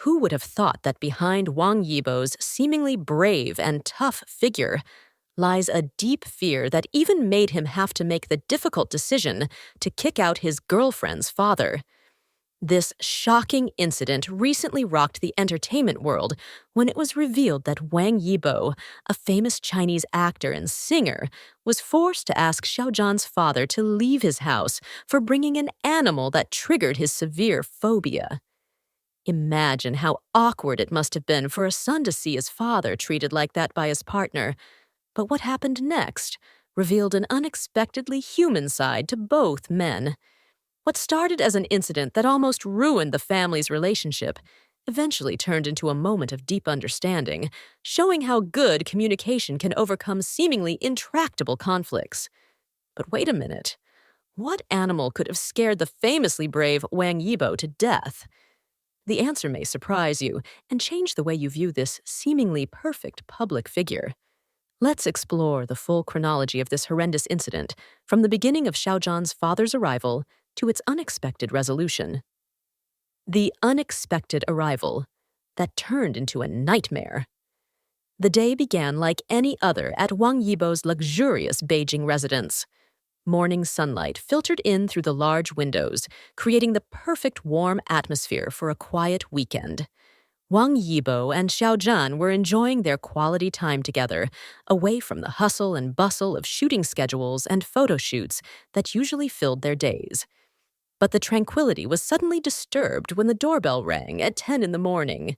Who would have thought that behind Wang Yibo's seemingly brave and tough figure lies a deep fear that even made him have to make the difficult decision to kick out his girlfriend's father? This shocking incident recently rocked the entertainment world when it was revealed that Wang Yibo, a famous Chinese actor and singer, was forced to ask Xiao Zhan's father to leave his house for bringing an animal that triggered his severe phobia. Imagine how awkward it must have been for a son to see his father treated like that by his partner. But what happened next revealed an unexpectedly human side to both men. What started as an incident that almost ruined the family's relationship eventually turned into a moment of deep understanding, showing how good communication can overcome seemingly intractable conflicts. But wait a minute. What animal could have scared the famously brave Wang Yibo to death? The answer may surprise you and change the way you view this seemingly perfect public figure. Let's explore the full chronology of this horrendous incident, from the beginning of Xiao Zhan's father's arrival to its unexpected resolution. The unexpected arrival that turned into a nightmare. The day began like any other at Wang Yibo's luxurious Beijing residence. Morning sunlight filtered in through the large windows, creating the perfect warm atmosphere for a quiet weekend. Wang Yibo and Xiao Zhan were enjoying their quality time together, away from the hustle and bustle of shooting schedules and photo shoots that usually filled their days. But the tranquility was suddenly disturbed when the doorbell rang at 10 in the morning.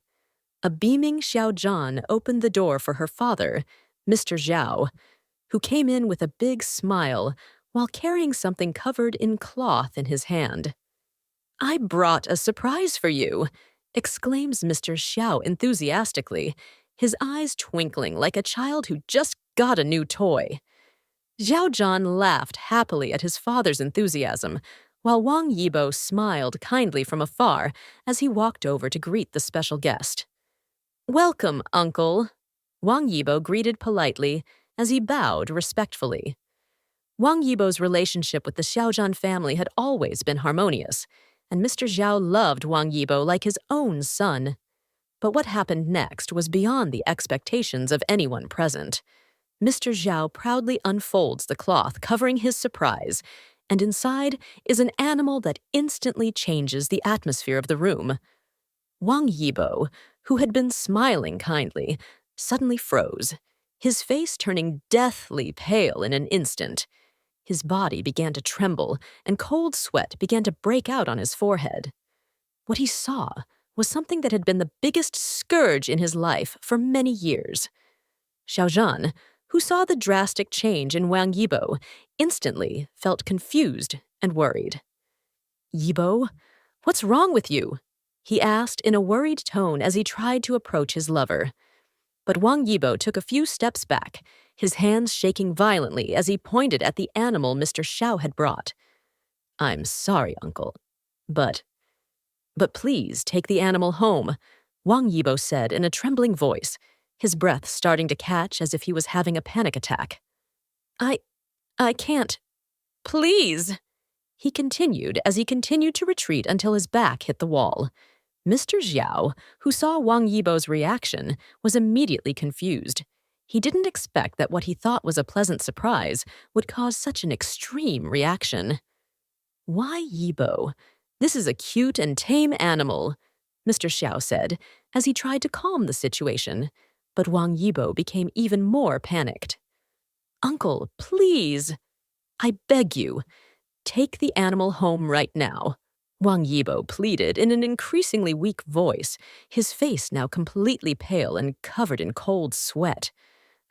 A beaming Xiao Zhan opened the door for her father, Mr. Zhao, who came in with a big smile while carrying something covered in cloth in his hand. "I brought a surprise for you," exclaims Mr. Xiao enthusiastically, his eyes twinkling like a child who just got a new toy. Xiao Zhan laughed happily at his father's enthusiasm, while Wang Yibo smiled kindly from afar as he walked over to greet the special guest. "Welcome, uncle," Wang Yibo greeted politely as he bowed respectfully. Wang Yibo's relationship with the Xiao Zhan family had always been harmonious, and Mr. Zhao loved Wang Yibo like his own son. But what happened next was beyond the expectations of anyone present. Mr. Zhao proudly unfolds the cloth covering his surprise, and inside is an animal that instantly changes the atmosphere of the room. Wang Yibo, who had been smiling kindly, suddenly froze, his face turning deathly pale in an instant. His body began to tremble, and cold sweat began to break out on his forehead. What he saw was something that had been the biggest scourge in his life for many years. Xiao Zhan, who saw the drastic change in Wang Yibo, instantly felt confused and worried. "Yibo, what's wrong with you?" he asked in a worried tone as he tried to approach his lover. But Wang Yibo took a few steps back, his hands shaking violently as he pointed at the animal Mr. Xiao had brought. "I'm sorry, uncle, but please take the animal home," Wang Yibo said in a trembling voice, his breath starting to catch as if he was having a panic attack. I can't. Please," he continued as he continued to retreat until his back hit the wall. Mr. Zhao, who saw Wang Yibo's reaction, was immediately confused. He didn't expect that what he thought was a pleasant surprise would cause such an extreme reaction. "Why Yibo? This is a cute and tame animal," Mr. Xiao said as he tried to calm the situation, but Wang Yibo became even more panicked. "Uncle, please. I beg you, take the animal home right now," Wang Yibo pleaded in an increasingly weak voice, his face now completely pale and covered in cold sweat.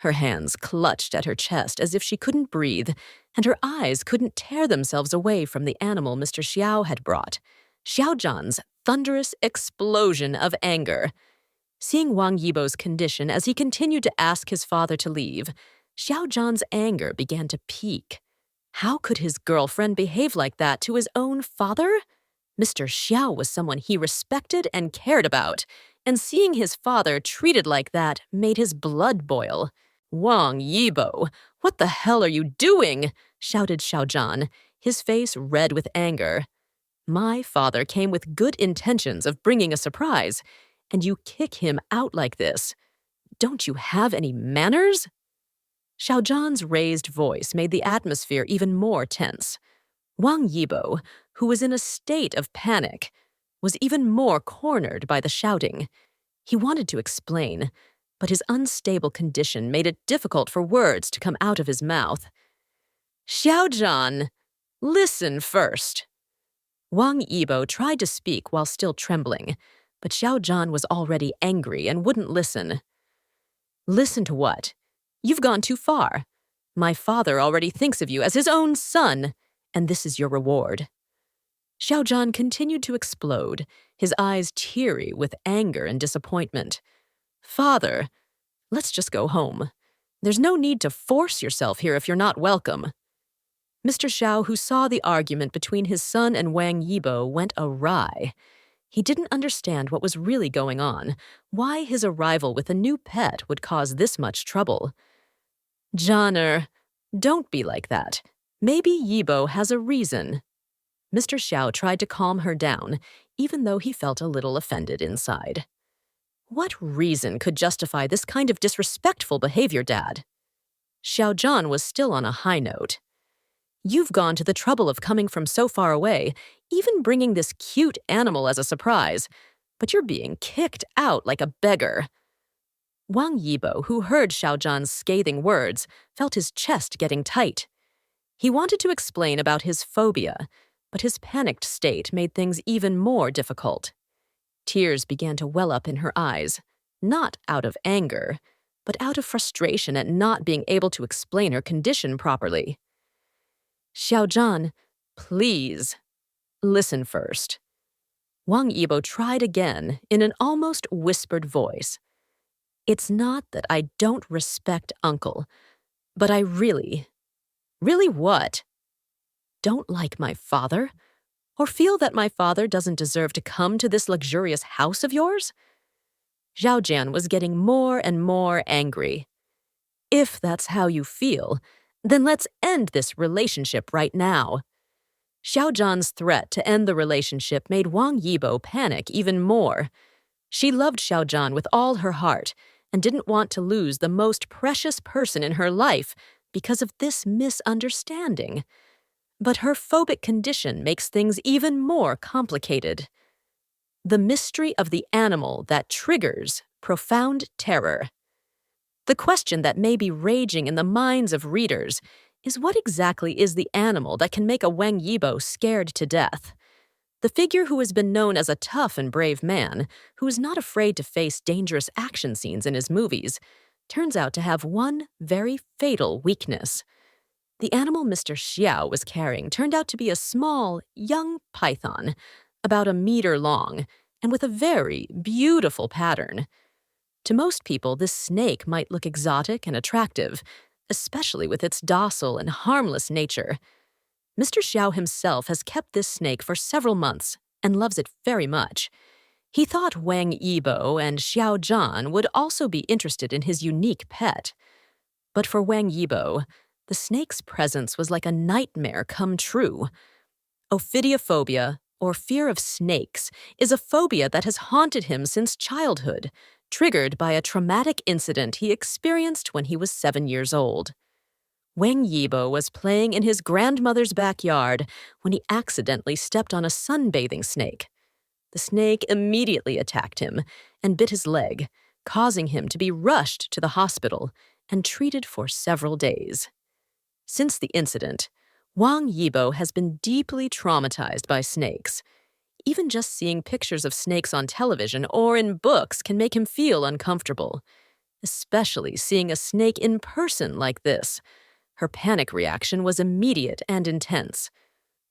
Her hands clutched at her chest as if she couldn't breathe, and her eyes couldn't tear themselves away from the animal Mr. Xiao had brought. Xiao Zhan's thunderous explosion of anger. Seeing Wang Yibo's condition as he continued to ask his father to leave, Xiao Zhan's anger began to peak. How could his girlfriend behave like that to his own father? Mr. Xiao was someone he respected and cared about, and seeing his father treated like that made his blood boil. "Wang Yibo, what the hell are you doing?" shouted Xiao Zhan, his face red with anger. "My father came with good intentions of bringing a surprise, and you kick him out like this. Don't you have any manners?" Xiao Zhan's raised voice made the atmosphere even more tense. Wang Yibo, who was in a state of panic, was even more cornered by the shouting. He wanted to explain, but his unstable condition made it difficult for words to come out of his mouth. "Xiao Zhan, listen first." Wang Yibo tried to speak while still trembling, but Xiao Zhan was already angry and wouldn't listen. "Listen to what? You've gone too far. My father already thinks of you as his own son, and this is your reward." Xiao Zhan continued to explode, his eyes teary with anger and disappointment. "Father, let's just go home. There's no need to force yourself here if you're not welcome." Mr. Xiao, who saw the argument between his son and Wang Yibo, went awry. He didn't understand what was really going on, why his arrival with a new pet would cause this much trouble. "Zhaner, don't be like that. Maybe Yibo has a reason." Mr. Xiao tried to calm her down, even though he felt a little offended inside. "What reason could justify this kind of disrespectful behavior, Dad?" Xiao Zhan was still on a high note. "You've gone to the trouble of coming from so far away, even bringing this cute animal as a surprise, but you're being kicked out like a beggar." Wang Yibo, who heard Xiao Zhan's scathing words, felt his chest getting tight. He wanted to explain about his phobia, but his panicked state made things even more difficult. Tears began to well up in her eyes, not out of anger, but out of frustration at not being able to explain her condition properly. "Xiao Zhan, please, listen first." Wang Yibo tried again in an almost whispered voice. "It's not that I don't respect Uncle, but I really what? Don't like my father? Or feel that my father doesn't deserve to come to this luxurious house of yours?" Xiao Zhan was getting more and more angry. "If that's how you feel, then let's end this relationship right now." Xiao Zhan's threat to end the relationship made Wang Yibo panic even more. She loved Xiao Zhan with all her heart and didn't want to lose the most precious person in her life because of this misunderstanding. But her phobic condition makes things even more complicated. The mystery of the animal that triggers profound terror. The question that may be raging in the minds of readers is, what exactly is the animal that can make a Wang Yibo scared to death? The figure who has been known as a tough and brave man, who is not afraid to face dangerous action scenes in his movies, turns out to have one very fatal weakness. The animal Mr. Xiao was carrying turned out to be a small, young python, about a meter long, and with a very beautiful pattern. To most people, this snake might look exotic and attractive, especially with its docile and harmless nature. Mr. Xiao himself has kept this snake for several months and loves it very much. He thought Wang Yibo and Xiao Zhan would also be interested in his unique pet. But for Wang Yibo, the snake's presence was like a nightmare come true. Ophidiophobia, or fear of snakes, is a phobia that has haunted him since childhood, triggered by a traumatic incident he experienced when he was 7 years old. Wang Yibo was playing in his grandmother's backyard when he accidentally stepped on a sunbathing snake. The snake immediately attacked him and bit his leg, causing him to be rushed to the hospital and treated for several days. Since the incident, Wang Yibo has been deeply traumatized by snakes. Even just seeing pictures of snakes on television or in books can make him feel uncomfortable, especially seeing a snake in person like this. Her panic reaction was immediate and intense.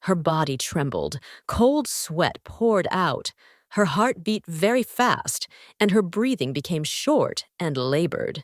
Her body trembled, cold sweat poured out, her heart beat very fast, and her breathing became short and labored.